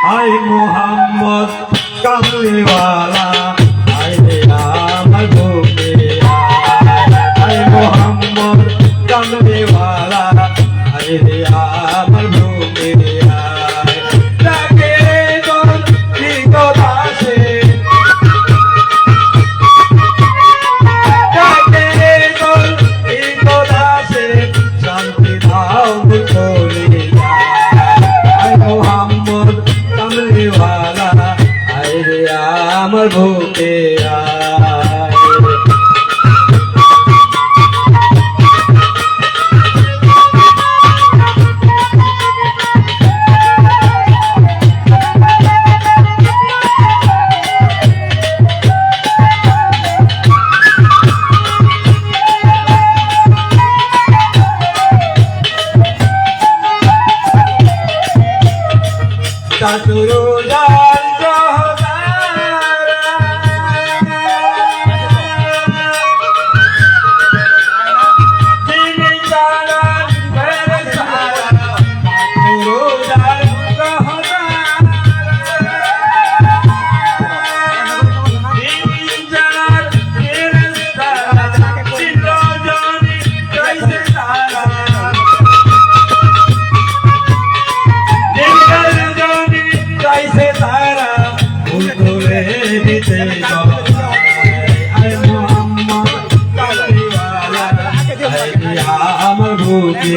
I Mohammad কামলিওয়ালা I রে আমার বুকে আই মোহাম্মদ কামলিওয়ালা আই রে আমার বুকে আমার বুকে আমার বুকে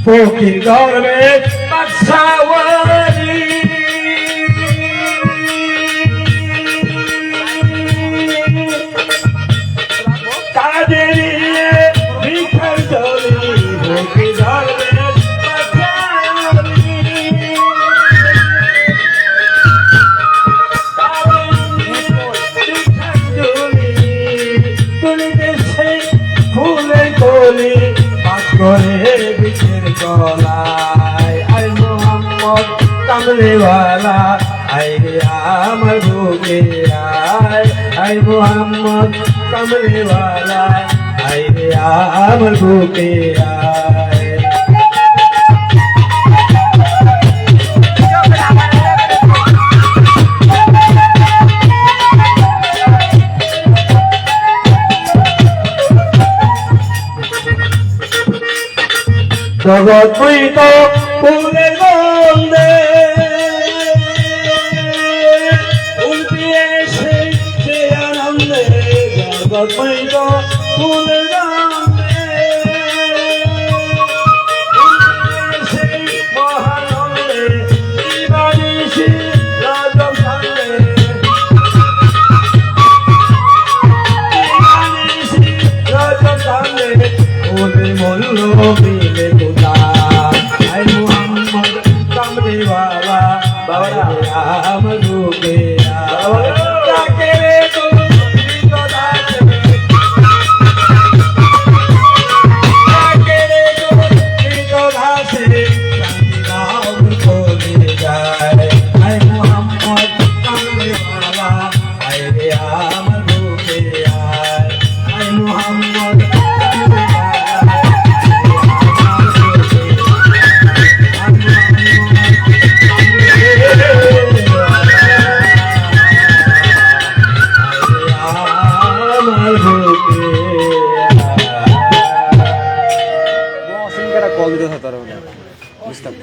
ফকির গর্বে বাদশাওয়ারি কাদেরি ভিখার জলি ফকির গর্বে ফুলের কলি পাস করে বিচের গলায় আই মোহাম্মদ কামলিওয়ালা আই রে আমার বুকে আই মোহাম্মদ কামলিওয়ালা আই রে আমার বুকে জগৎ পৈত ফুলের গন্ধে উল্টিয়ে সে আনন্দে জগৎ পৈত ফুলের গন্ধে সেই মহানন্দে দিবানিশি রজব সন্ধে দিবানিশি রজব সন্ধে ওদের মূল্য মিলে আই মোহাম্মদ কামলিওয়ালা বাবা আমার বুকে তাকে রে কল দিতে হয় তার ডিস্টার্ব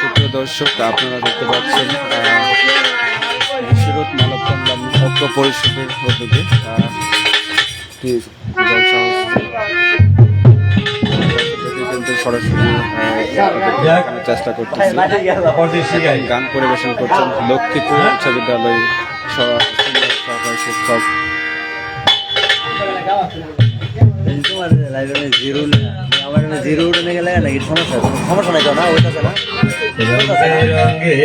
সুপ্রিয় দর্শক, আপনারা দেখতে পাচ্ছেন সুরত মানবকল্যাণ ঐক্য পরিষদের উদ্যোগে সরাসরি চেষ্টা করতেছি। গান পরিবেশন করছেন লক্ষ্মীপুর উচ্চ বিদ্যালয় সহকারী শিক্ষক তোমার লাইব্রেরি জিরো আমার জিরো উঠে গেলে নাকি সমস্যা সমস্যা নাই তো না ওইটা না রঙে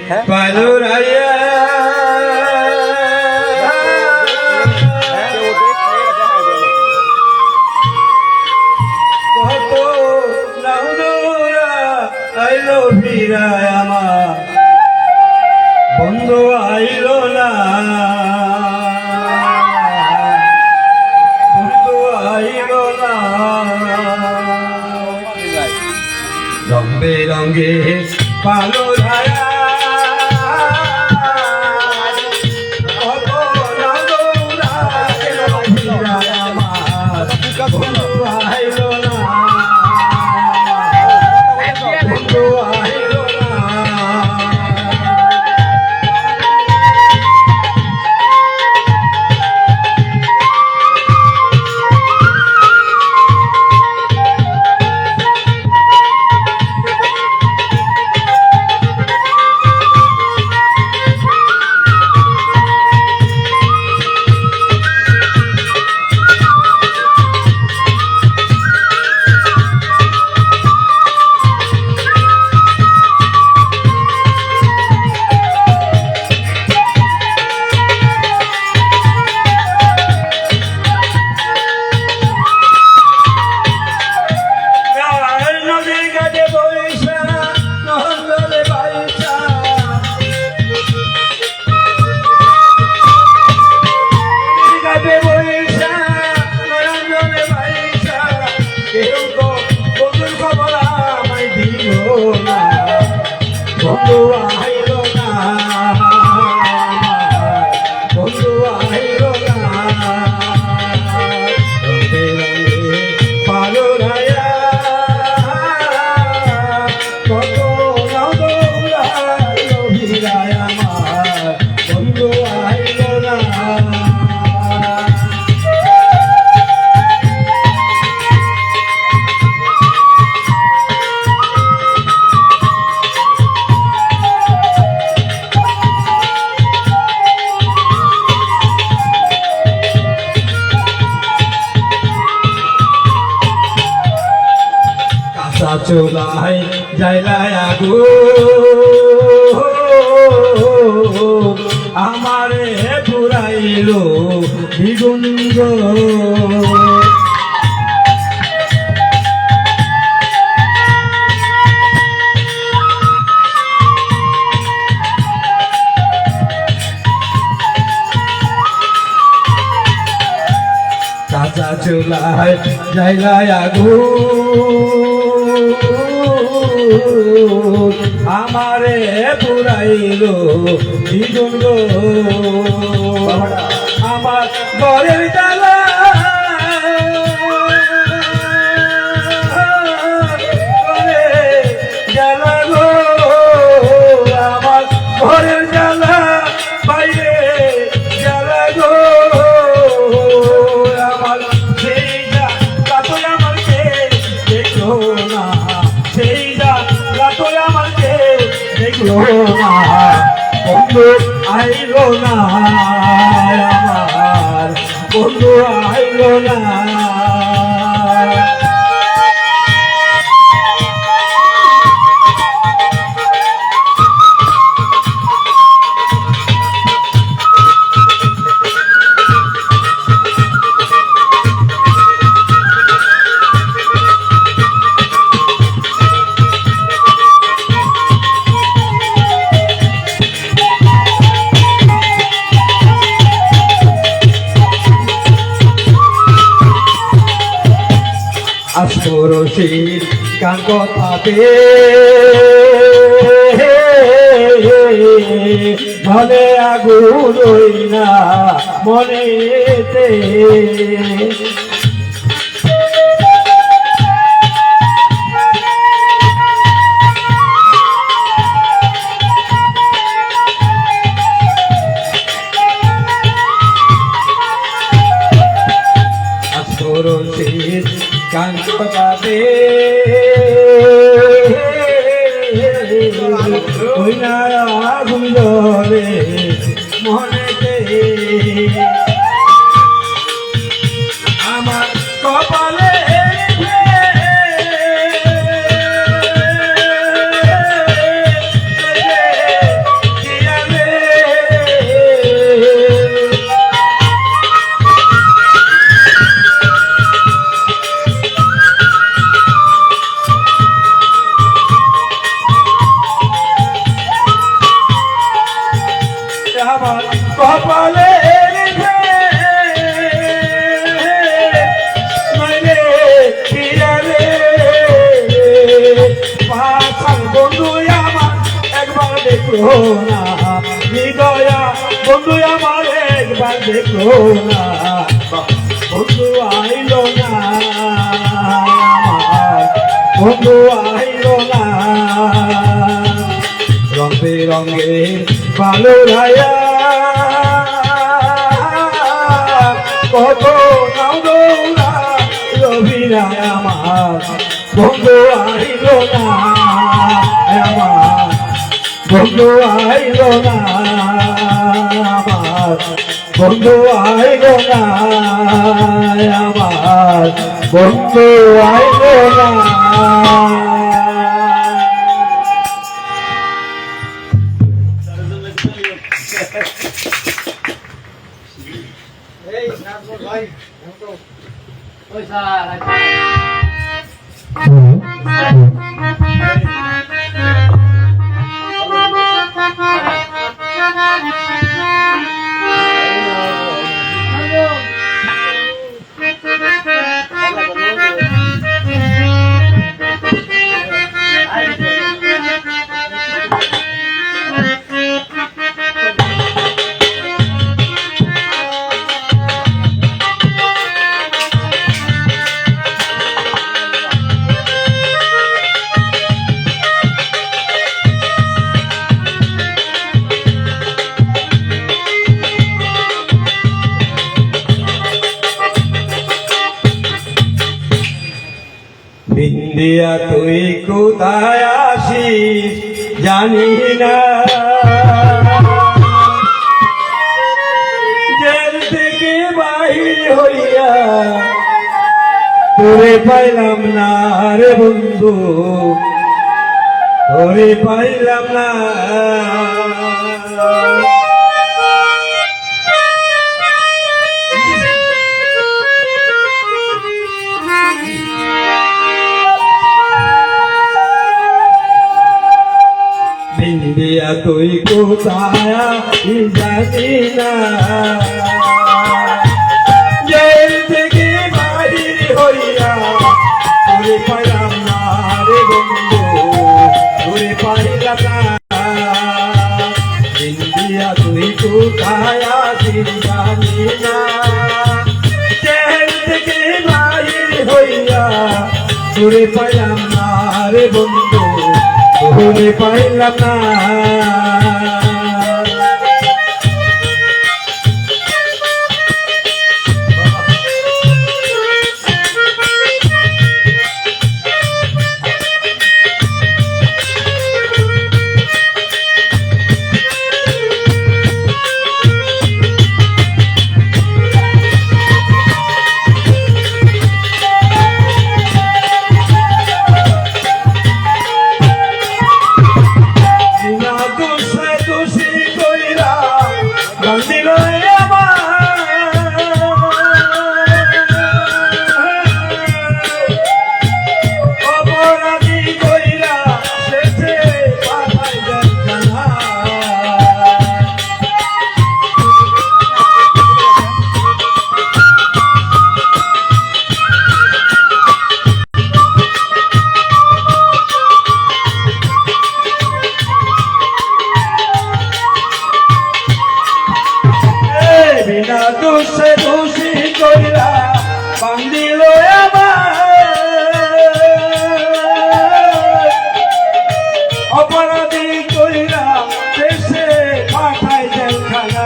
হ্যাঁ? পালুরাইয়া কত নাউদুরা আইলো ফিরায় আমার বন্ধু আইলো না বন্ধু আইলো না রং বেরঙে পালো ধারা কত নাউদুরা আইলো ফিরায় আমার বন্ধু আইলো না বন্ধু আইলো না নদীর ঘাটে বৈশা নহলে বাইশা নদীর ঘাটে বৈশা নহলে বাইশা কেউ তো বন্ধুর খবর আমায় দিল না বন্ধু আইল না বন্ধু আইল না রঙে রঙে পালো রায়া কত নাউদুরা আইলো ফিরায় আমার বন্ধু আইল না কাঁচা চুলায় জ্বালায় আগুন আমারে পুরাইলো দ্বিগুণ গো কাঁচা চুলায় জ্বালায় আগুন আমারে পুরাইলো দ্বিগুণ গো আমার ঘরের জ্বালা জ্বালা গো আমার ঘরের জ্বালা বাইরে জ্বালা গো আমার সেই রাতই আমাকে দেখলো না সেই রাতই আমাকে দেখলো না বন্ধু আইলো না আমার বন্ধু আইলো না আসমরশির গান কথাতে মনে আগুন না মনেতে আসমরশির গান কথাতে ওই না আগুন জ্বলে মনেতে কপালে আমার কপালে মানে কিরারে পাছার বন্ধু আমার একবার দেখলো না হৃদয়া বন্ধু আমার একবার দেখলো না বন্ধু আইলো না আমার বন্ধু আইলো না রং বেরঙে ভালো রায়া কত নাও দৌড়া রবিরা আমার বন্ধু আইল না আমার বন্ধু আইল না আমার বন্ধু আইল না আমার বন্ধু আইল না ইন্ডিয়া তুই কোথায় আসিস জানি না জেল থেকে বাহির হইয়া তোরে পাইলাম না রে বন্ধু তোরে পাইলাম না ইন্ডিয়া তুই কোথায় জানি না জেল থেকে বাহির হইয়া তোরে পাইলাম না রে বন্ধু তোরে পাইলাম না ইন্ডিয়া তুই কোথায় জানি না জেল থেকে বাহির হইয়া তোরে পাইলাম না রে বন্ধু তোরে পাইলাম না বিনা দোষে দোষী কইরা বান্দিল অপরাধী কইরা দেশে পাঠাই জেলখানা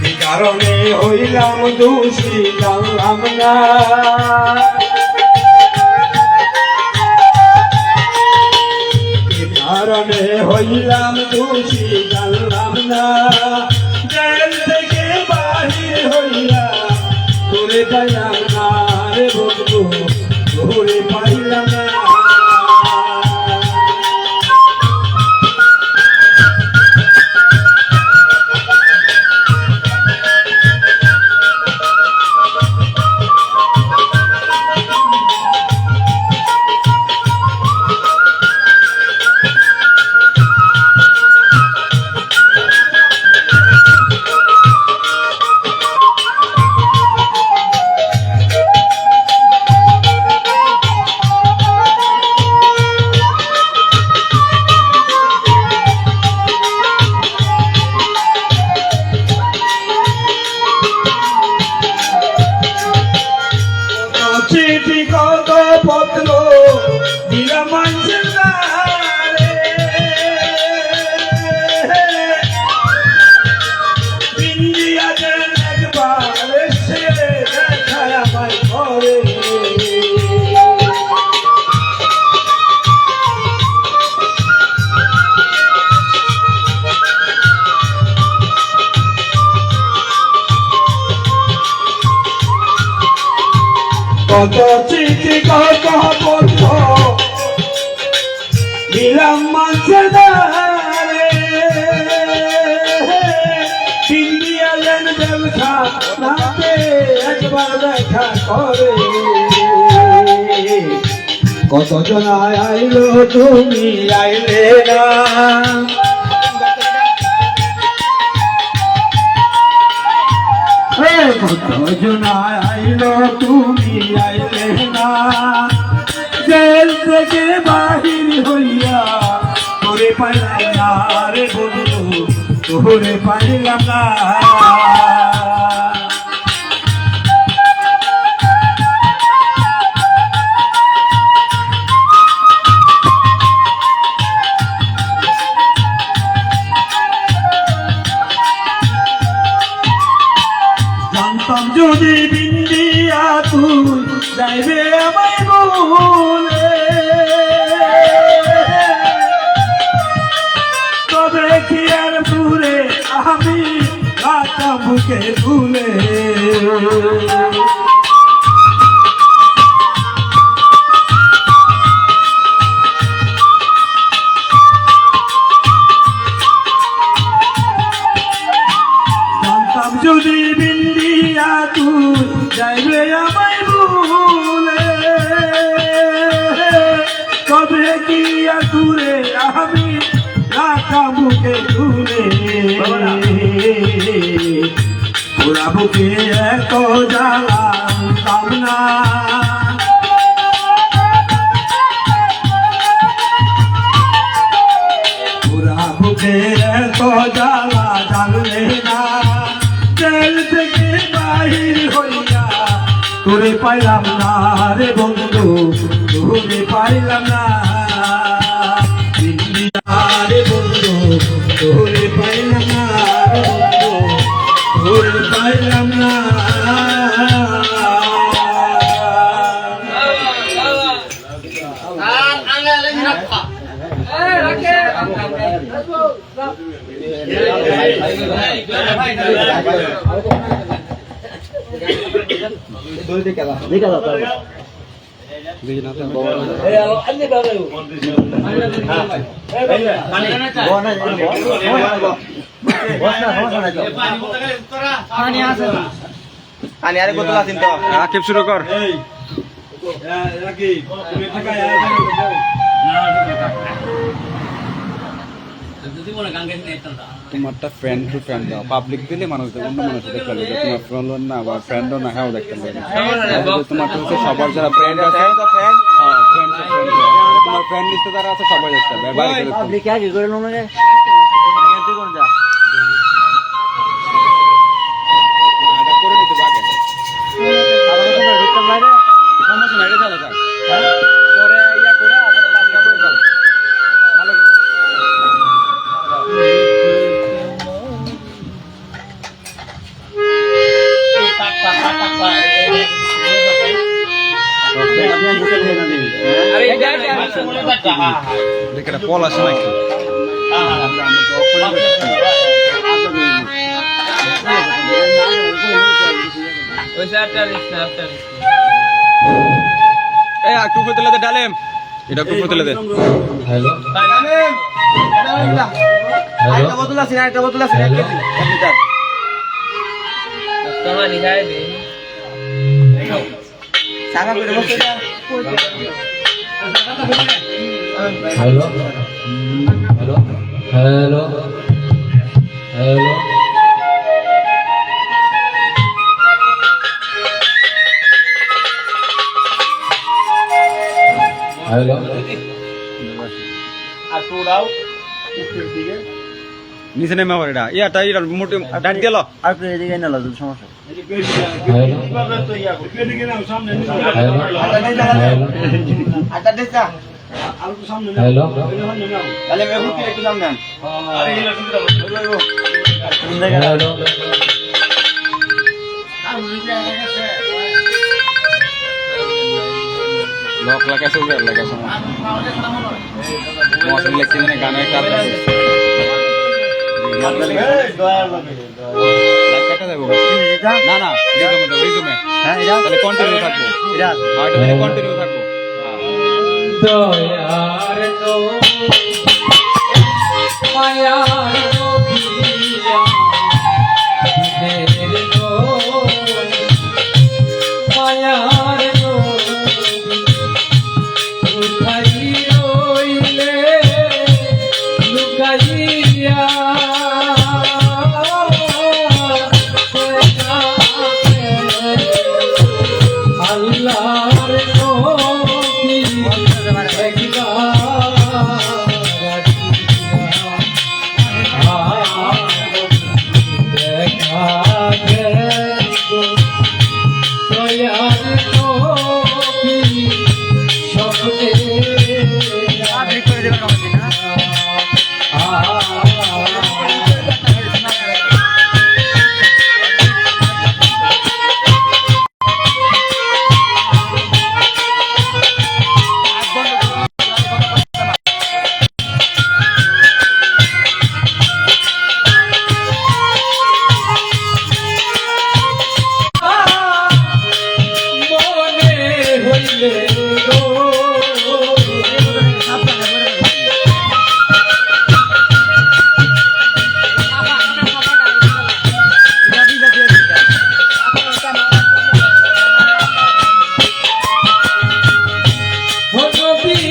এই কারণে হইলাম দোষী জানলাম না কারণে হইলাম দোষী জানলাম না জেল থেকে বাহির হইলাম কত চিঠি কত পত্র দিলাম মানুষের দ্বারে, ইন্ডিয়ালেন ব্যবসা নাতে একবার দেখা করে। কত জন আইলো তুমি আইলে না, কত জন আইলো তুমি আইলে না, জেল থেকে বাহির হইয়া তোরে পাইলাম না রে বন্ধু, তোরে পাইলাম না। জানতাম যদি বিন্দিয়া তুই যাইবে আমায় বলে, তবে কি আর দূরে আমি রাখা বুকে তুলে। জানতাম যদি বিন্দিয়া তুই যাইবে আমায় ভুলে, তবে কি আর দূরে আমি রাখা বুকে তুলে। পুরা বুকে এত জ্বালাম না, পুরা বুকে এত জ্বালা জানলে না, জেল থেকে বাহির হইয়া তোরে পাইলাম না রে বন্ধু, তোরে পাইলাম না। রে বন্ধু তোরে পাইলাম না রে বন্ধু, তোরে পাইলাম না। দেখি না তো আকিব শুরু কর। তোমারটা ফ্রেন্ড টু ফ্রেন্ড দাও, পাবলিক দিলে মানুষ দেখে, অন্য মানুষ দেখতে লাগে, তোমার ফ্রেন্ড না বা ফ্রেন্ডও না হ্যাঁ দেখতে লাগে। তোমারটা হচ্ছে সবার যারা ফ্রেন্ড আছে, তোমার ফ্রেন্ড লিস্টে যারা আছে সবাই দেখতে হবে, বাইরে করে দেখতে হবে। পাবলিক আগে করে লোন লাগে কোন যা এটা করে নিতে বাগে আবার তো রিটার্ন লাগে সমস্যা নাই, এটা চলে যাক পরে ইয়া করে আবার বাকিটা করে দাও ভালো করে। দেখে পল আসে নাকি এই একটু উপরে তুলে দে ডালেম, এটা একটু উপরে তুলে দে। হ্যালো একটা বোতল আছে না, একটা বোতল আছে 1 কেজি 1 লিটার কাস্টমার নিগায় দে সাগা করে বসে যা। Hello hello hello hello hello আর তোরাও উপরের দিকে নিচে নেমে আবার এটা ইয়াটা এটা মোটে ডান গেল আর প্লে দিকে না লাজুল সমস্যা হ্যালো আটা দেছা হ্যালো তাহলে মেহু কি একটু সামনে আন হ্যালো লক লাগাইছে ওকে লাগাইছে মশলা লেখছে মানে গানে কাজ দেখা যাবে না না রিজুমে হ্যাঁ এটা তাহলে কন্টিনিউ থাকবো এটা এটা দিলে কন্টিনিউ থাকবো দয়ার মায়ার মায়ার রইলে লুকাইয়া আল্লাহর নবী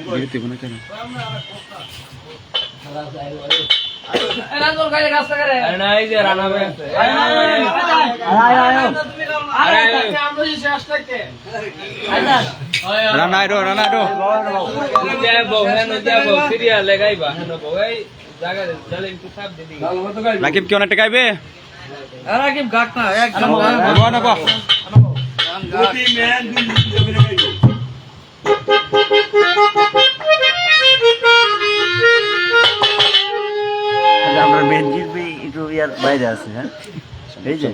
বিরতি মনে কেন রানা আইরো রাকিব কি অনেকটা গাইবে প্রতি ম্যান দুই গাইব আমরা মেন শিল্পী একটু ইয়ার বাইরে আছে, হ্যাঁ এই যে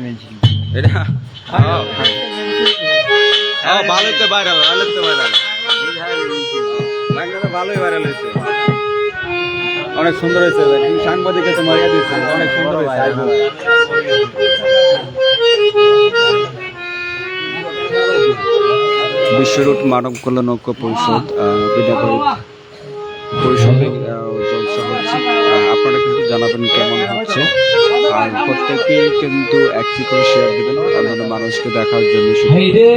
মেন শিল্পী এটা ভালোই তো ভাইরাল ভালোই ভাইরাল হয়েছে অনেক সুন্দর হয়েছে সাংবাদিকে তোমার ইয়ে দিচ্ছে অনেক সুন্দর হয়েছে বিশ্ব রুট মানব কল্যাণ ঐক্য পরিষদ বিদ্যাপীঠ পরিষদে জলসা হচ্ছে আপনারা কিন্তু জানাবেন কেমন হচ্ছে আর প্রত্যেকেই কিন্তু একটি করে শেয়ার দেবেন অন্যান্য মানুষকে দেখার জন্য হাইরে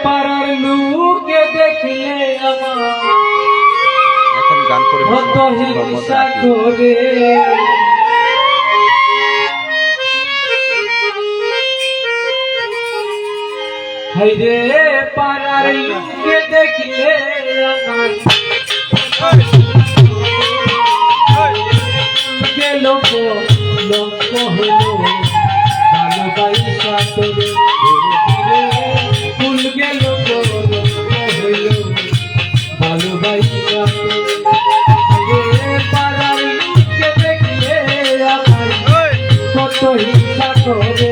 পাড়ার লোকে দেখলে আমার এখন গান করে কত হিংসা করে হাইরে পাড়ার লোকে দেখলে আমার লোক হইল ভালোবাসা তোরে ফুল গেল হইল ভালোবাসা তোরে পাড়ার লোককে দেখলে আমার কত হিংসা করে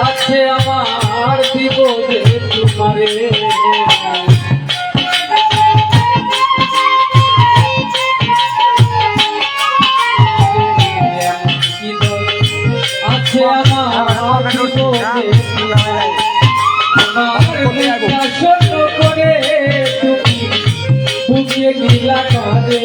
আছে আমার বিপদে তোমারে আছে আমার বিপদে আমার ছোট করে তুমি বুঝিয়ে গিলা কাঁদে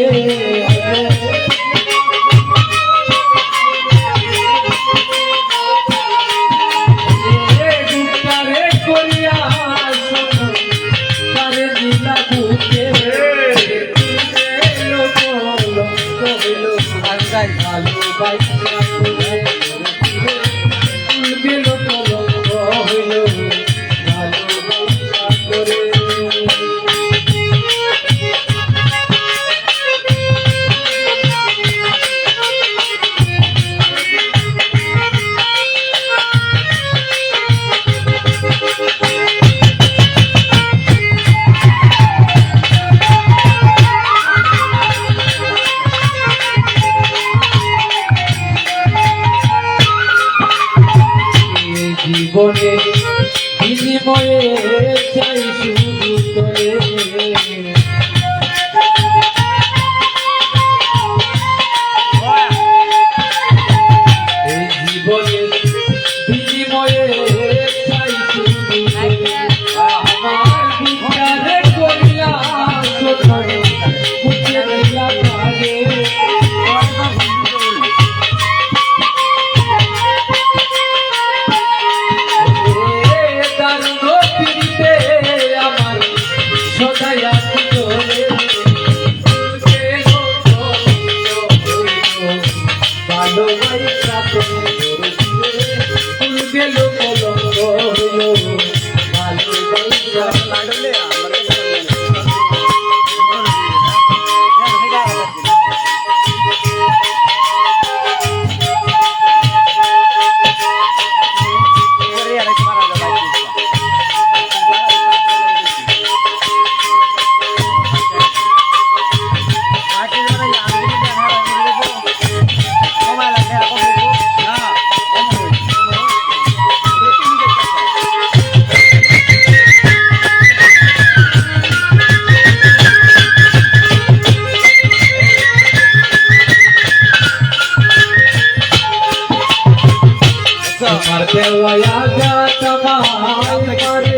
দেওয়া যাত আমায় করে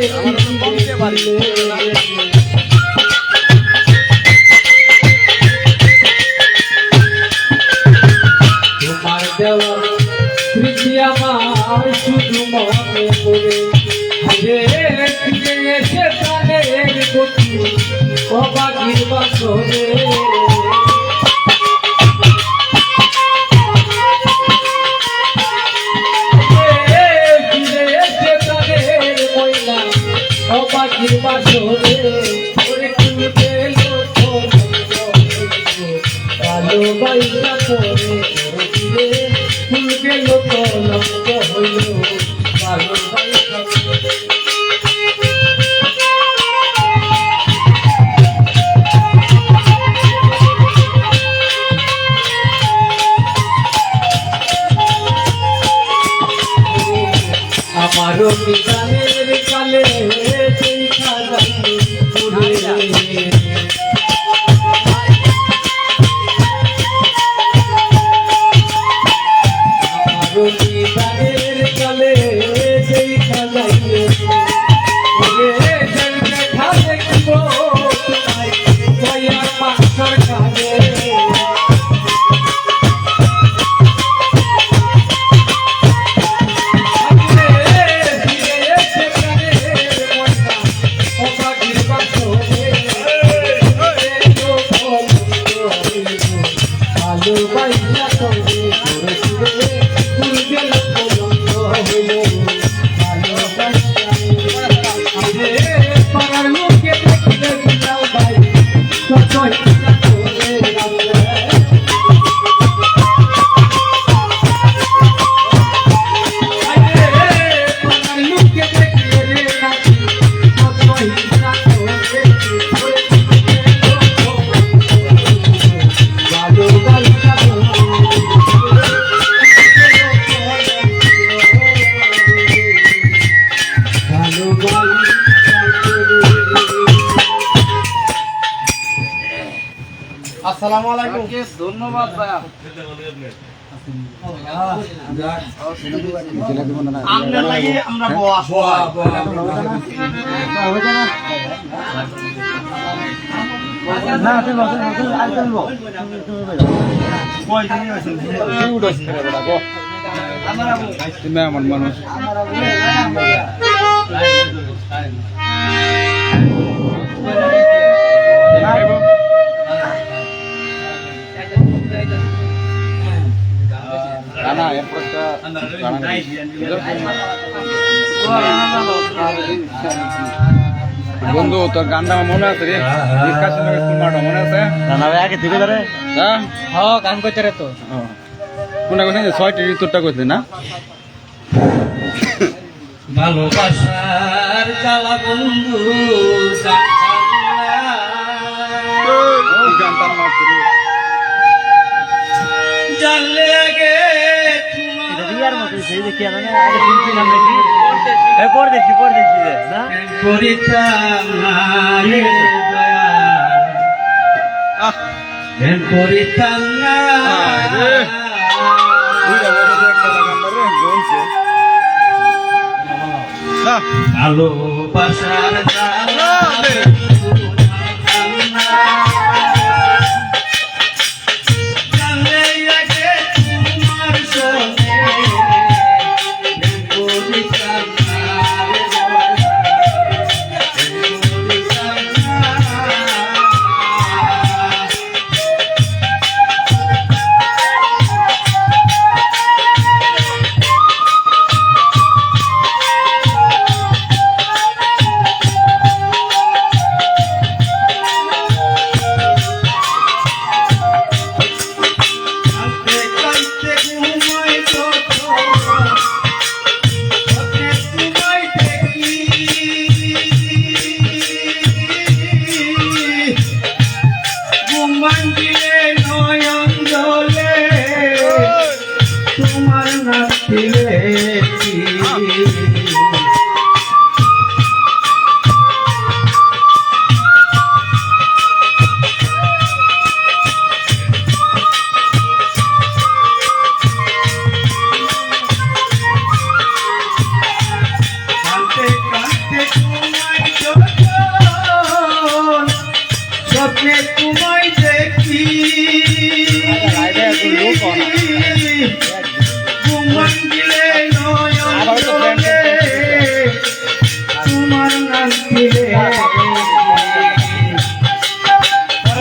তোমার দেওয়া স্মৃতি আমার শুধু মনে করে ফিরে এসে প্রাণের গতি অবাগির বাসরে অবাগির বাসরে ওরে তুমি পেলো ভালোবাসা করে ফিরে ফুল গেল কলঙ্ক হইল ভালোবাসা করে আমারও বিধানের কালে সেই খাজাই পুরে আমারও বিধানের কালে সেই খাজাই পুরে জলকে খাবে কিবো তোমায় দয়া পাঁচর খাবে আসসালামু আলাইকুম ধন্যবাদ ভাইয়া আমরা লাগি আমরা বোয়া না তুমি আর তুমি কই দিন আছে ফুড আছে বেটা গো আমরা তুমি আমার মানুষ না এরপর বন্ধু তোর গানটা আমার মনে আছে রে মনে আছে না ভাই আগে থেকে ধরে হ্যাঁ গান করতে রে তো কোনটা কথা 6টি ঋতুটা কইছিস না ভালোবাসার জ্বালা বন্ধু গানটার নাম কি জানলে আগে রিয়ার মতো সেই দেখি মানে আগে শুনছিলাম নাকি পরে দেখি যে না করিতাম না রে দয়া করিতাম না ভালোবাসার জ্বালা জানলে আগে তোমার সঙ্গে করিতাম না রে দয়া করিতাম তোমার নাচিলে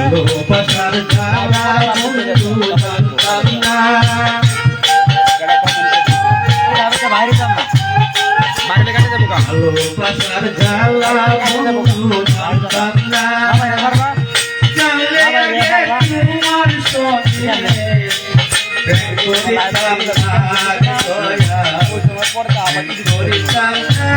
ভালোবাসার জ্বালা বন্ধু জানতাম না ভালোবাসার জ্বালা বন্ধু জানতাম না জানলে আগে তোমার সঙ্গে প্রেম করিতাম না দয়া করিতাম না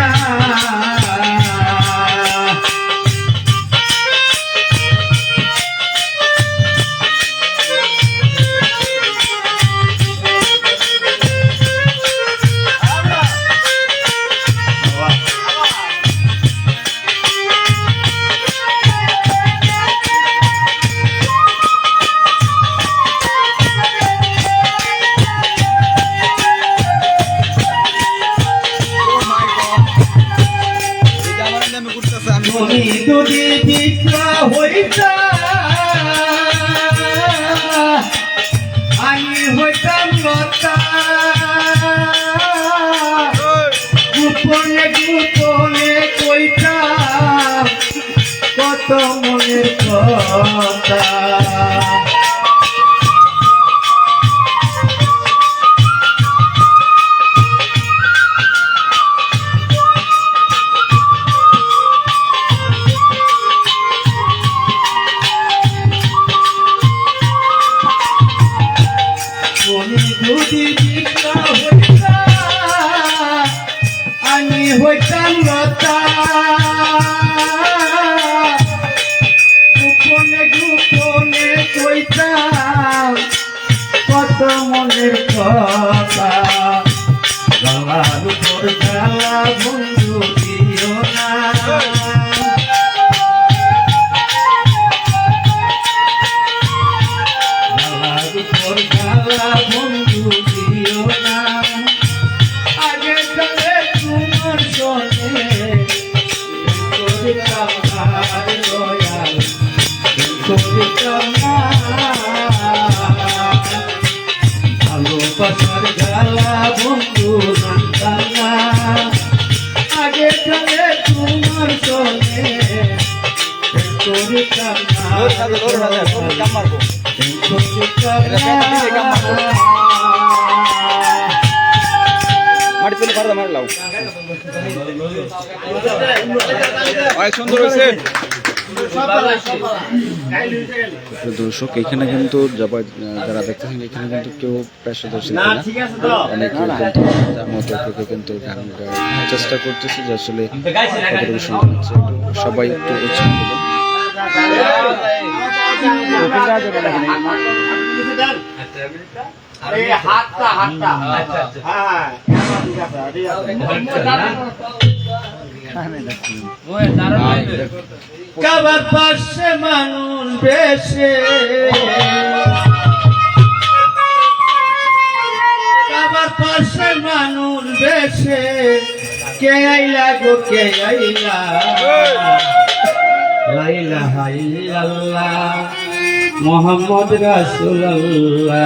তুমি যদি বিক্রা হইতা আমি হইতাম লতা গোপনে গোপনে কইতাম কত মনের কথা যদি বিক্রা হইতা আমি হইতাম লতা গোপনে গোপনে কইতাম কত মনের কথা গলার উপর জ্বালা বন্ধু দিও না বন্ধু দিও না আগে চলে তোমার সঙ্গে করিতাম না দয়াল করিতাম না ভালোবাসার জ্বালা বন্ধু জানতাম না আগে চলে তোমার সঙ্গে করিতাম না মাটি তুলে পারদা মারলাও অনেক সুন্দর হয়েছে দর্শক এখানে কিন্তু যারা দেখতেছেন এখানে কিন্তু কেউ পেশাদর্শী না অনেকে কিন্তু তার মতো থেকে কিন্তু গান গাওয়ার চেষ্টা করতেছে যে আসলে কতটুকু সুন্দর হচ্ছে সবাই একটু উৎসাহ দেবেন কাবার পাশে মানুষ বেশে কাবার পাশে মানুষ বেশে কে আইলা গো কে আইলা লা ইলাহা ইল্লাল্লাহ মুহাম্মদ রাসূলুল্লাহ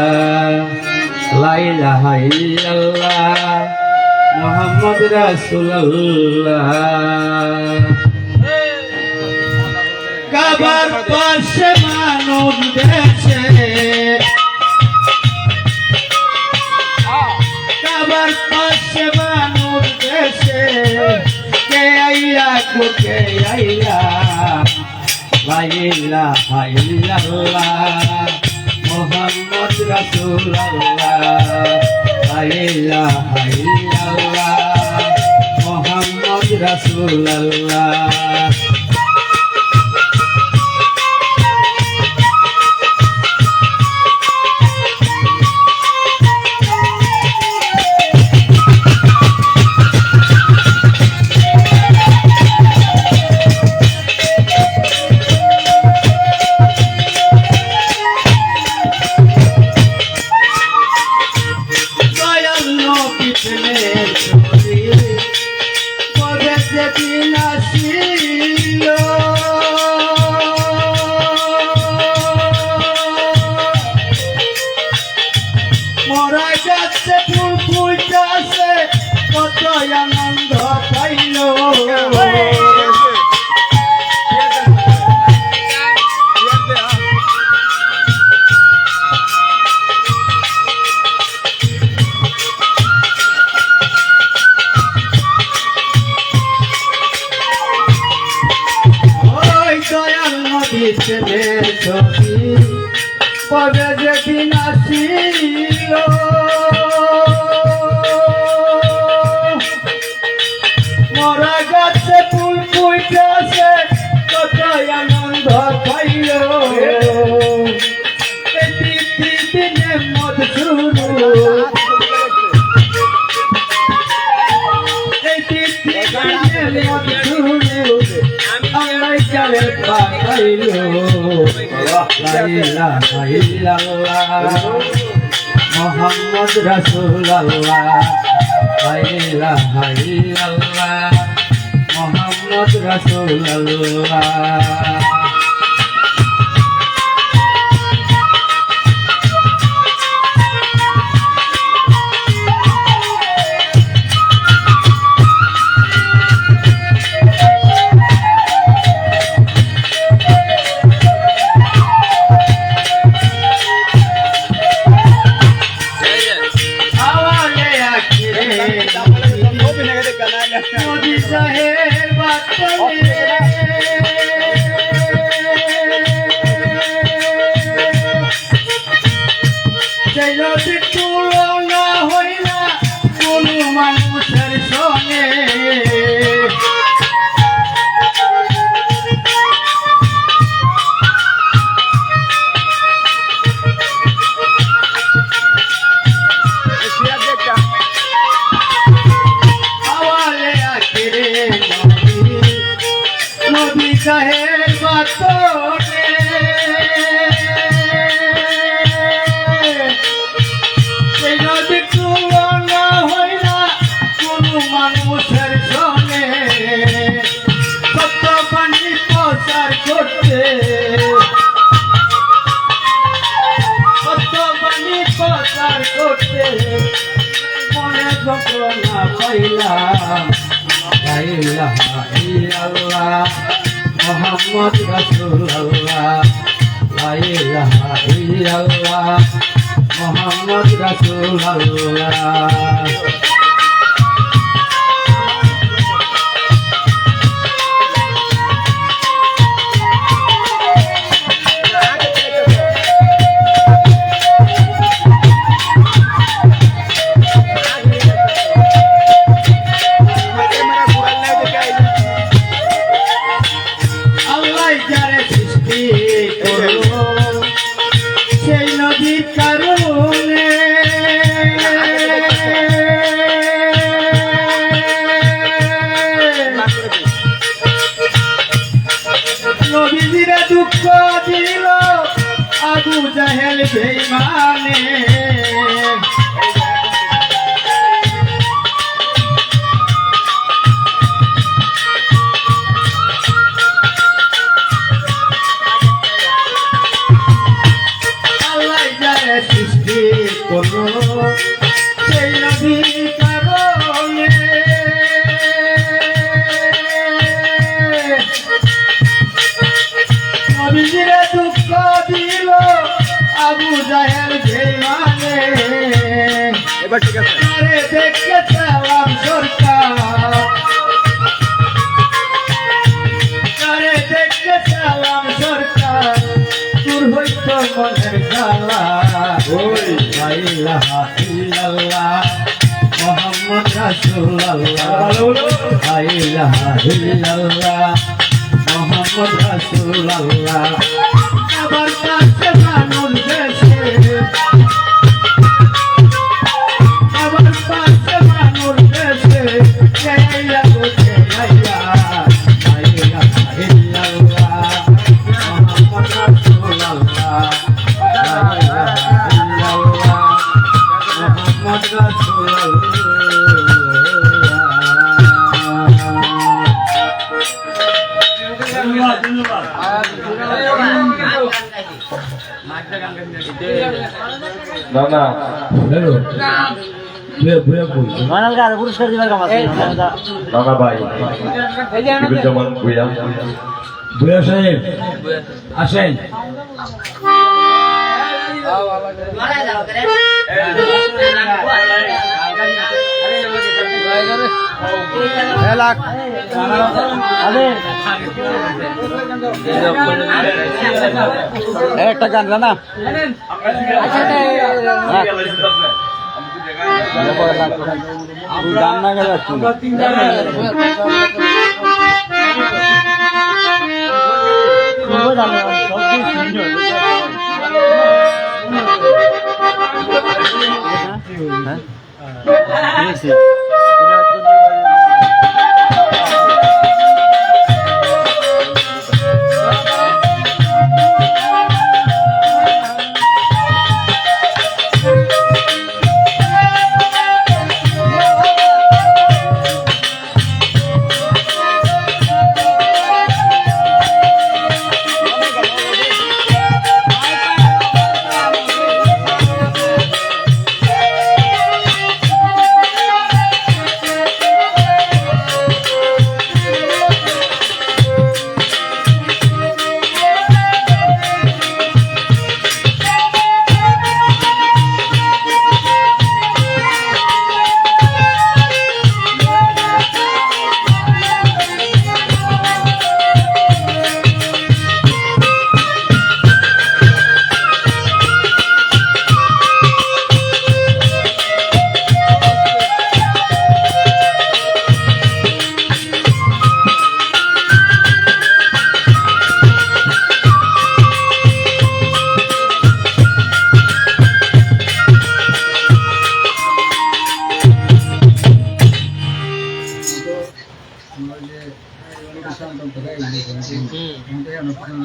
লা ইলাহা ইল্লাল্লাহ মুহাম্মদ রাসূলুল্লাহ কাবার পাশে মানুষ বেশে কাবার পাশে মানুষ বেশে কে আইলা গো কে আইলা লা ইলাহা ইল্লাল্লাহ মুহাম্মদ রাসূলুল্লাহ লা ইলাহা ইল্লাল্লাহ মুহাম্মদ রাসূলুল্লাহ যেদিন আসি কবে যেদিন আসিল মরা গাছে ফুল ফুটেছে কত আনন্দ পাইল দিনে মদ শুরু মোহাম্মদ রাসূলুল্লাহ মোহাম্মদ রাসূলুল্লাহ নদী চাহের বাতলে সেই নদীর তুলনা হয় না কোনো মানুষের সঙ্গে নদী চাহের বাতলে সেই নদীর তুলনা হয় না কোনো মানুষের সঙ্গে সত্য পানি প্রচার করতে সত্য পানি প্রচার করতে মনে যন্ত্রণা পাইলাম লা ইলাহা ইল্লাল্লাহ মোহাম্মদ রাসূলুল্লাহ লা ইলাহা ইল্লাল্লাহ মোহাম্মদ রাসূলুল্লাহ সেই নদীর কারণে নবীজিরা দুঃখ দিল আবু জাহেল বেঈমানে সৃষ্টি করো সেই নদীর কারণে নবীজিরা দুঃখ দিল আবু জাহেল বেঈমানে এবার ঠিক আছে আরে দেখে চালাম সরকার আরে দেখে চালাম সরকার দূর হইত মনের জ্বালা লা ইলাহা ইল্লাল্লাহ মোহাম্মদ রাসূলুল্লাহ লা ইলাহা ইল্লাল্লাহ মোহাম্মদ রাসূলুল্লাহ আবার কাছে মানুষ দেশে আবার কাছে মানুষ দেশে চাইয়া গোছে আইয়া লা ইলাহা ইল্লাল্লাহ মোহাম্মদ রাসূলুল্লাহ লা ইলাহা ইল্লাল্লাহ মোহাম্মদ রাসূলুল্লাহ না না পুরস্কার দিবার কাম আছে নানা ভাই বিদ্যমান ভূয়া ভূয়া সাহেব আসেন লাখ একটা গান না গান না গেলে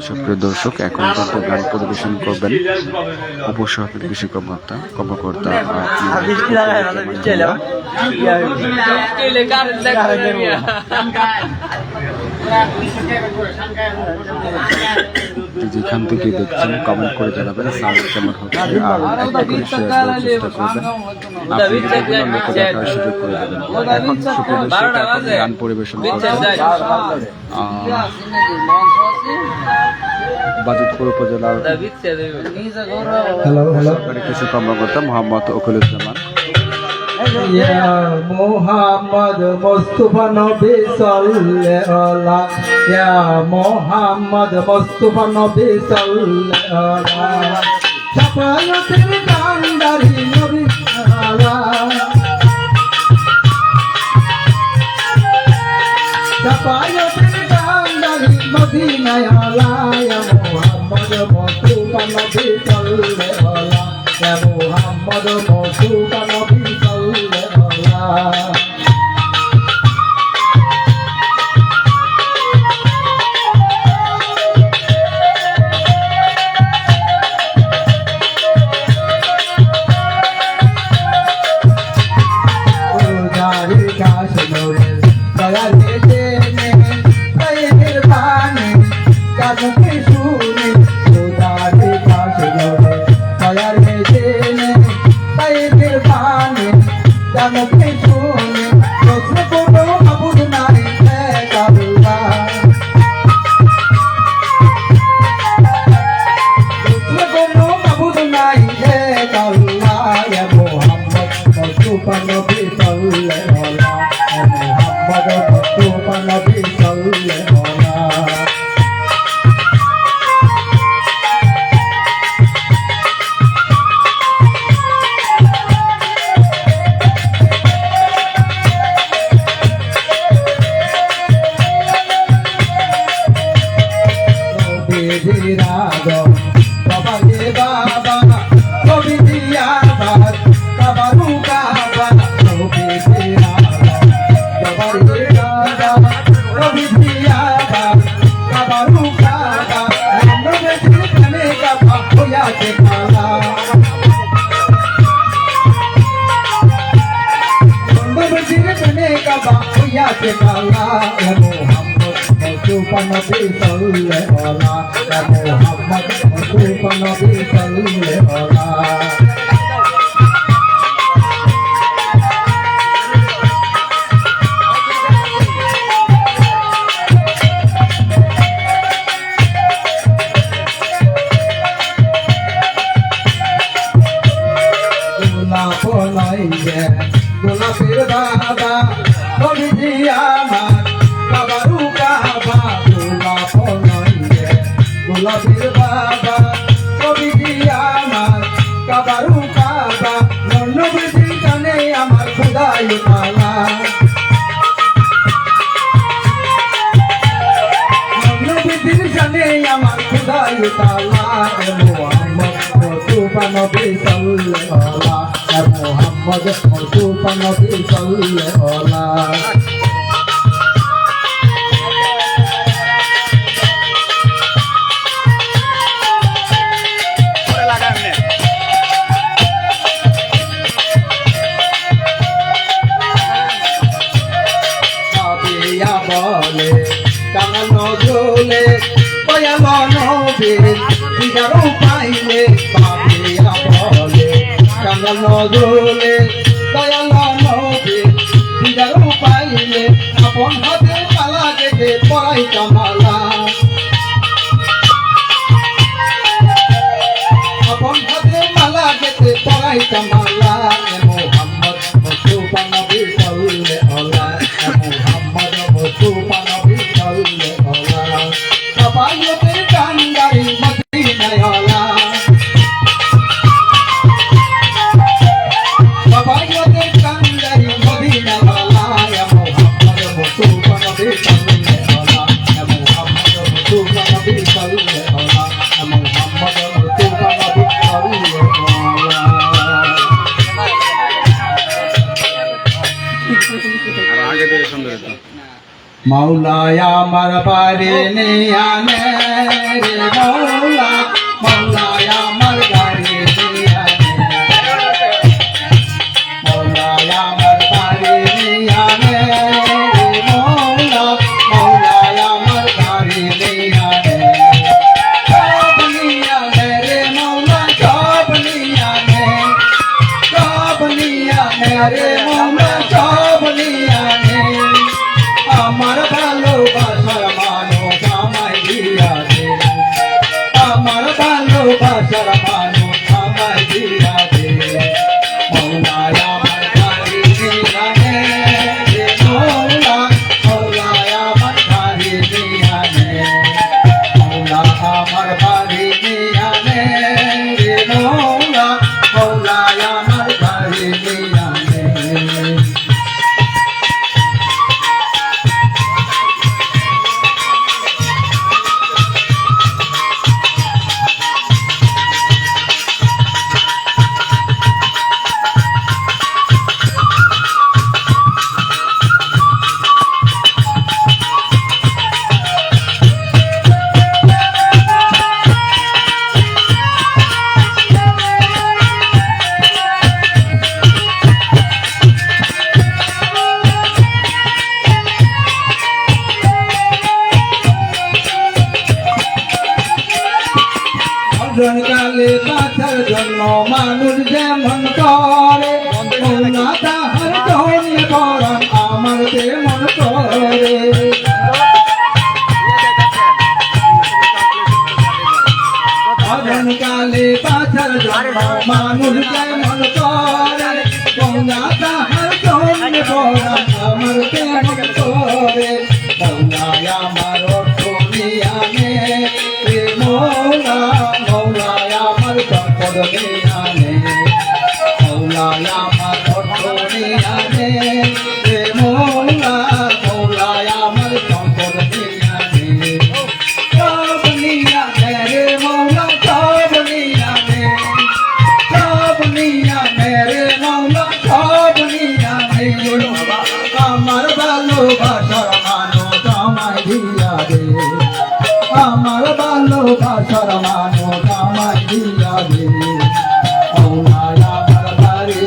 সুপ্রিয় দর্শক, এখন পর্যন্ত গান পরিবেশন করবেন উপসহকারী কৃষি কর্মকর্তা যেখান থেকে দেখছেন কমেন্ট করে জানাবেন সাউন্ড কেমন হচ্ছে, আর একটা করে শেয়ার দেওয়ার চেষ্টা করবেন, আপনি লোকে দেখার সুযোগ করে দেবেন। এখন সুপ্রিয় দর্শক, এখন গান পরিবেশন করবেন বাজিতপুর উপজেলার সরকারি কৃষি কর্মকর্তা মোহাম্মদ অখিলুজ্জামান। মোহাম্মদ মুস্তাফা নবী সাল্লাল্লাহু ইয়া মোহাম্মদ মুস্তাফা নবী সাল্লাল্লাহু শাফায়াতের কান্ডারি নবী শাফায়াতের কান্ডারি মদিনায় আলা ইয়া মোহাম্মদ মুস্তাফা নবী সাল্লাল্লাহু ইয়া মোহাম্মদ মুস্তাফা নবী গোলাপের বাবা আমার কাবারু কাবা নবীর কানে আমার খুদাই তালা নবীর কানে আমার খুদাই তালা মোহাম্মদ মুস্তাফা নবী সাল্লাল্লাহু মোহাম্মদ মুস্তাফা নবী সাল্লাল্লাহু বলে কাঙাল নজলে দয়াল নবীর দিদার পাইলে বাবিয়া বলে কাঙাল নজলে দয়াল নবীর দিদার পাইলে আপন হাতে মালা গেঁথে পরাই কামালা আপন হাতে মালা গেঁথে পরাই কামালা মোহাম্মদ মুস্তাফা নবী সাল্লাল্লাহু মোহাম্মদ মুস্তাফা নবী সাল্লাল্লাহু সবাইয়ের কান্দারি মদিনায় আলা সবাইয়ের কান্দারি মদিনায় আলা মোহাম্মদ মুস্তাফা নবী সাল্লাল্লাহু মোহাম্মদ মুস্তাফা নবী সাল্লাল্লাহু মোহাম্মদ মুস্তাফা নবী সাল্লাল্লাহু আর আগে থেকে সুন্দর হতো মৌলায় আমার বাড়ি নিয়ানে রে মৌলা মৌলায় আমার বাড়ি নিয়ানে মৌলায় আমার বাড়ি নিয়ানে রে মৌলা মৌলায় আমার বাড়ি নিয়ানে সব নিয়ানে রে মৌলা সব নিয়ানে রে মৌলা সব নিয়ানে আমার ভালোবাসার মানুষ আমায় দিয়া দে আমার ভালোবাসার মানুষ আমায় দিয়া দে মৌলায় আমার বাড়ি নিয়ানে রে মৌলা মৌলায় আমার বাড়ি নিয়ানে মৌলা আমার বাড়ি নিয়ানে রে মৌলা মৌলায় আমার বাড়ি নিয়ানে কালে বাঁচার জন্য মানুষ যেমন করে মৌলা তাহার জন্য পরাণ আমার যেমন করে কালে বাঁচার জন্য মানুষ যেমন করে মৌলা তাহার জন্য পরাণ আমার যেমন করে মৌলায় আমার অর্থ নিয়ানে মৌলা মৌলায় আমার সম্পদ নিয়ানে মৌলায় আমার অর্থ নিয়ানে মৌলা মৌলায় আমার সম্পদ নিয়ানে সব নিয়ানে রে মৌলা সব নিয়ানে রে মৌলা সব নিয়ানে আমার ভালোবাসার মানুষ আমায় দিয়া দে আমার ভালোবাসার মানুষ আমায় দিয়া দে মৌলায় আমার বাড়ি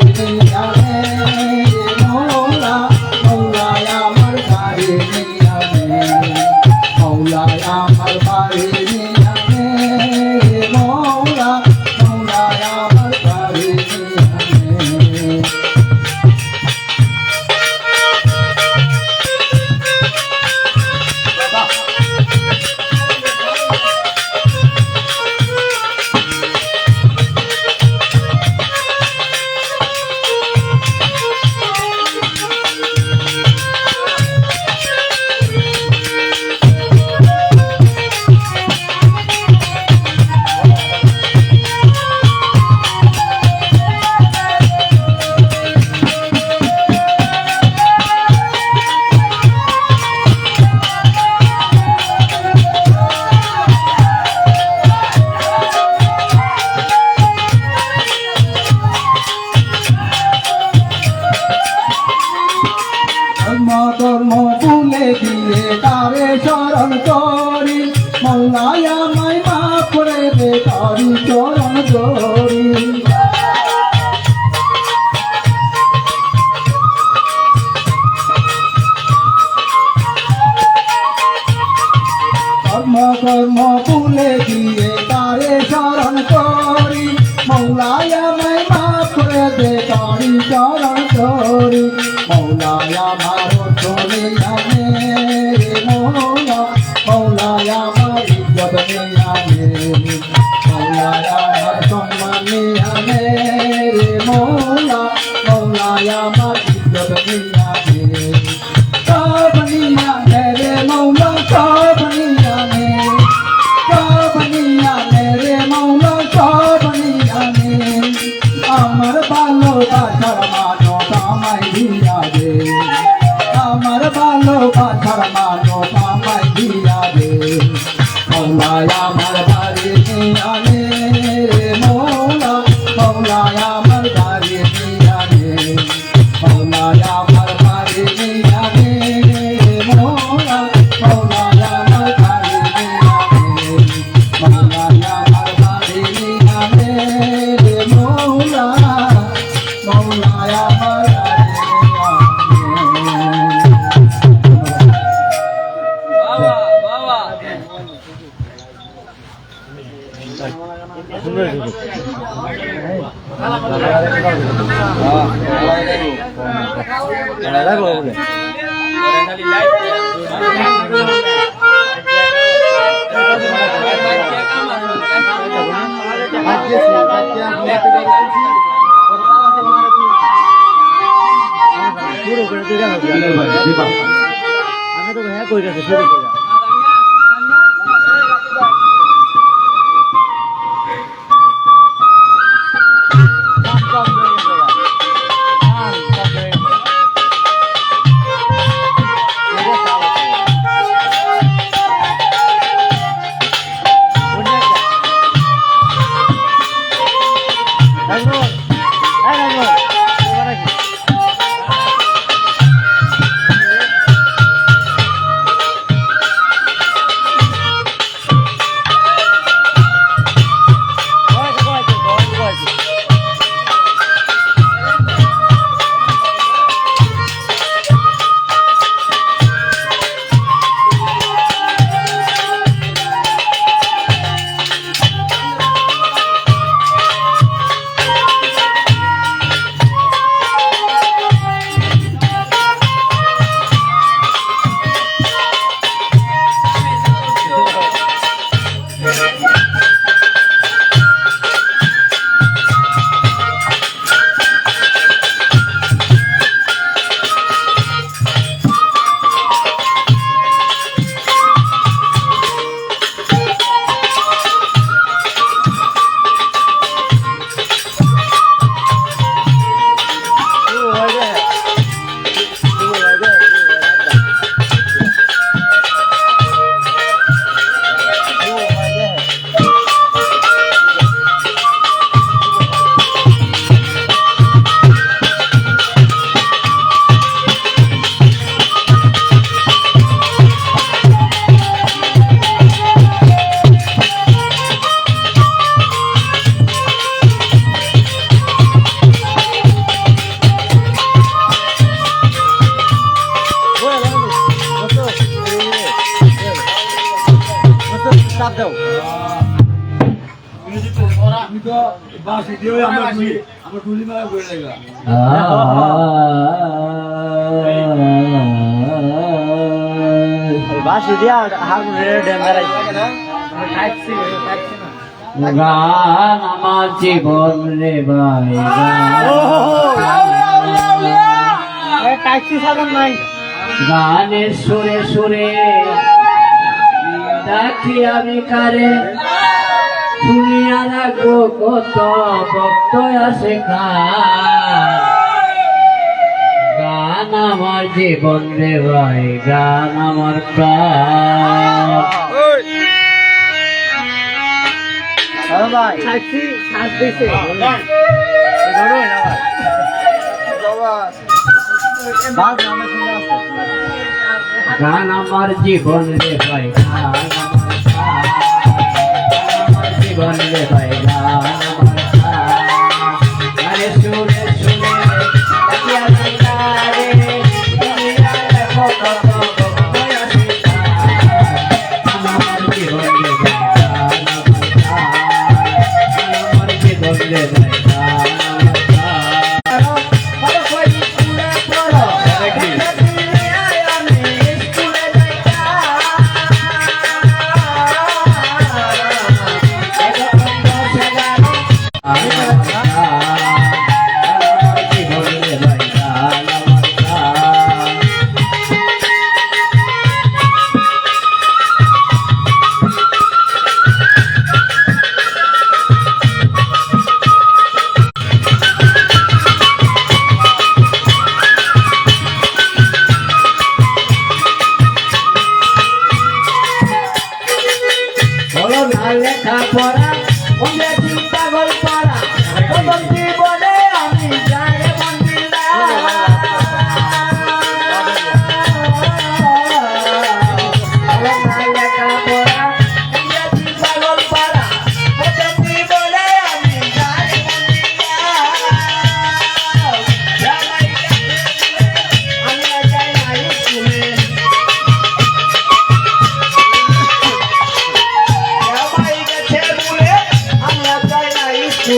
মৌলায় আমায় মাফ করে দে তারি চরণ ধরি মৌলায় আমার চলে আনে রে মৌলা মৌলায় আমার ইজ্জত নিয়ে আনে মৌলায় আমার সম্মান নিয়ে আনে রে মৌলা মৌলায় আমার ইজ্জত নিয়ে আনে সব নিয়ে আনে রে মৌলা সব নিয়ে আনে সব নিয়ে আনে রে মৌলা সব নিয়ে আনে আমার ভালোবাসার মানো আমায় দিয়া দে আমার ভালোবাসার মানো আমায় দিয়া দে মৌলায় আমার বাড়ি নিয়ে আনে রে মৌলা মৌলায় আমার বাড়ি নিয়ে আনে মৌলায় আমার বাড়ি নিয়ে আনে রে মৌলা মৌলায় আমার বাড়ি নিয়ে আনে মৌলায় আমার বাড়ি নিয়ে আনে রে মৌলা মৌলায় আমার বাড়ি নিয়ে আনে আমি তো হ্যাঁ কই গেছে শুরু করে চাপ দাও বাসি দিয়া হারমোনিয়াম ড্যান্সার আইছে গান আমার জীবন রে ভাই ট্যাক্সি সাধন নাই গানের সুরে সুরে ডাকি আমি কারে শুনিয়া রাখবো কত ভক্ত আছে গান আমার জীবন রে ভাই গান আমার প্রাণ ভাই ট্যাক্সি শ্বাস দিছে গান আমার জীবন রে ভাই গান আমার জীবন রে ভাই গান আমার আরে শুনে শুনে ডাকিয়া রে দুনিয়া দেখো কত আমার জীবন রে ভাই গান আমার জীবন রে ভাই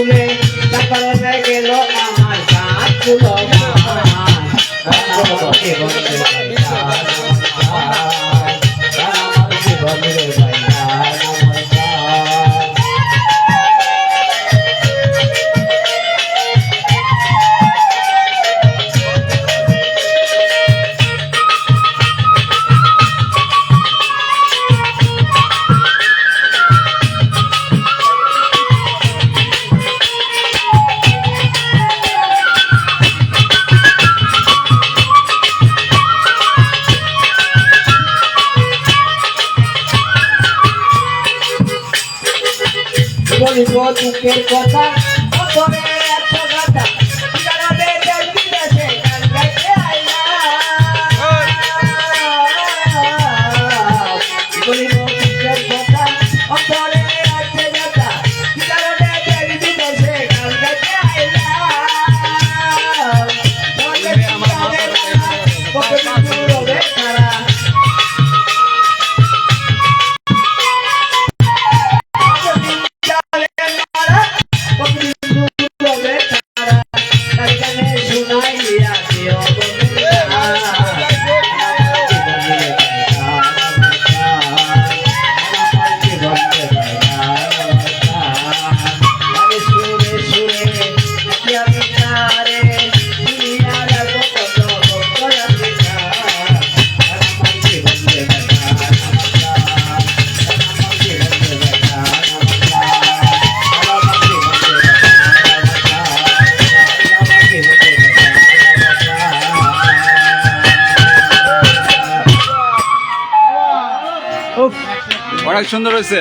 ফুলে তারপরে গেল আমার সাত ফুল বলিব দুঃখের কথা অপরে এত কথা জানাবে জলদি দেশে গান গাইতে আইলাম বলিব দুঃখের কথা অপরে এত কথা জানাবে জলদি দেশে গান গাইতে আইলাম বলে আমার কত দূর হবে তারা অনেক সুন্দর হয়েছে।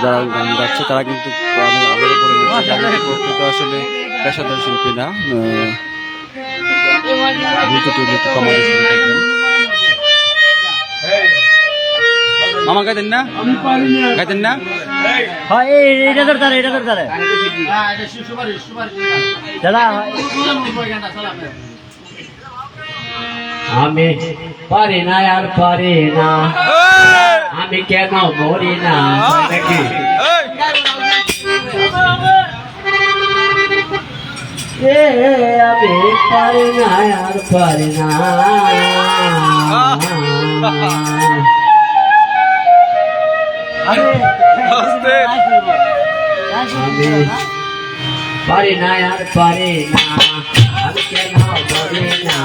যারা গান গাচ্ছে তারা কিন্তু আমি আবারও বলে দিচ্ছি যারা প্রকৃত আসলে পেশাদার শিল্পী না, একটু কমাতে মামা গাইতেন না, গাইতেন না? এটা ধরতারে দাদা আমি পারি না আর পারি না আমি কেন মরি না নাকি আমি পারি না আর পারি না আমি পারি না আর পারি না আমি কেন মরি না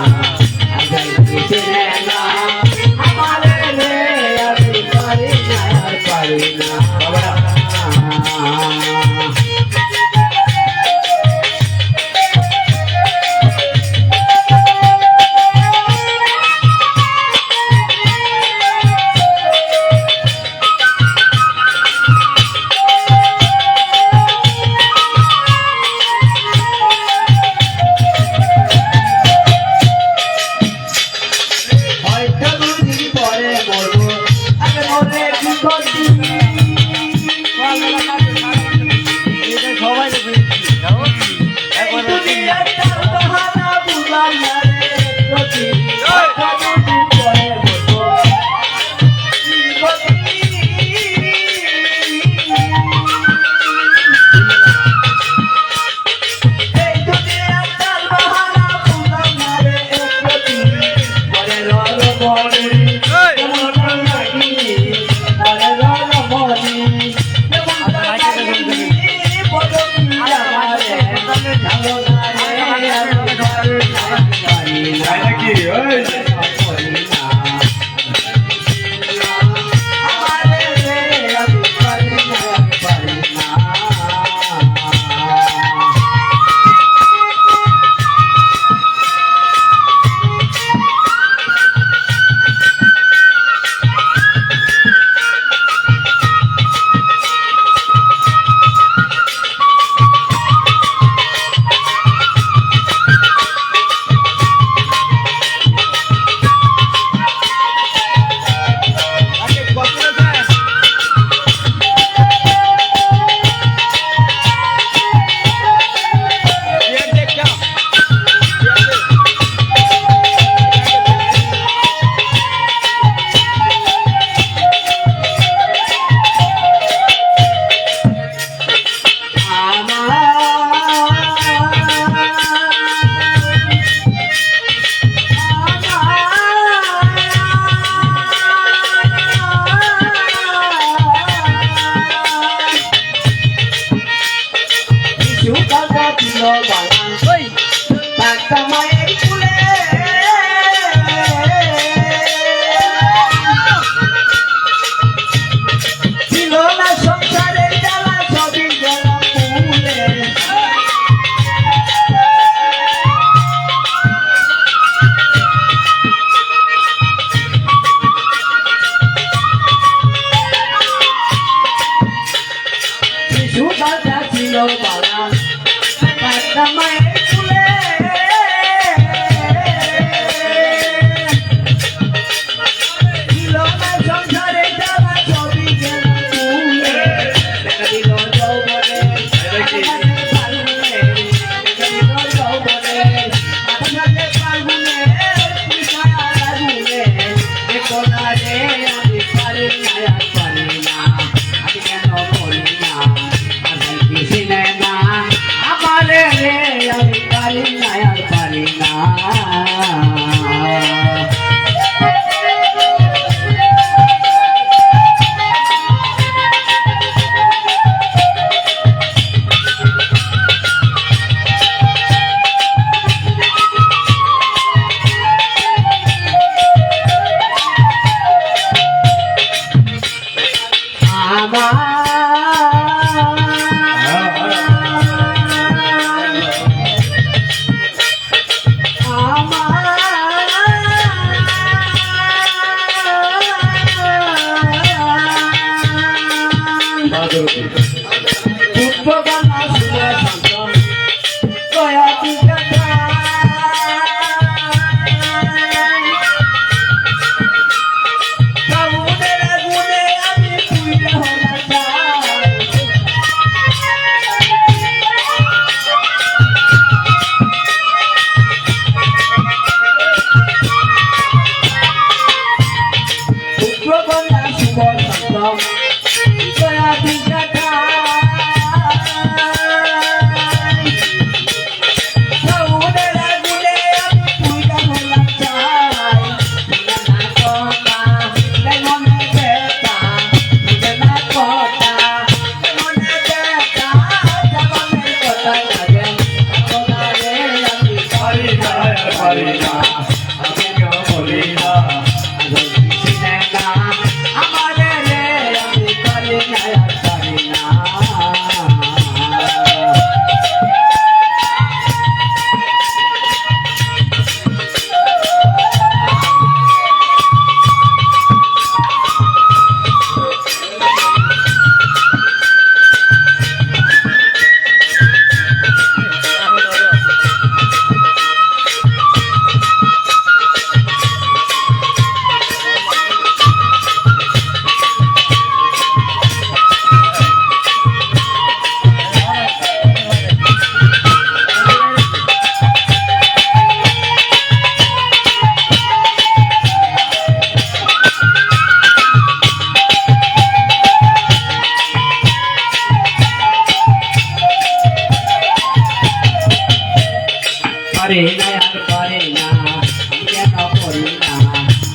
পারে না আর পারে না আমি কেন করি না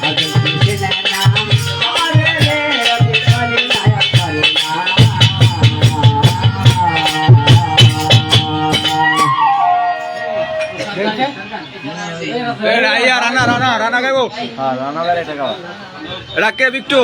আজ বুঝে না আরে রে আমি পারি না আর পারি না রানা রানা রানা গাইবো হ্যাঁ রান্নাঘরে এটা খাওয়া রাখে বিট্টু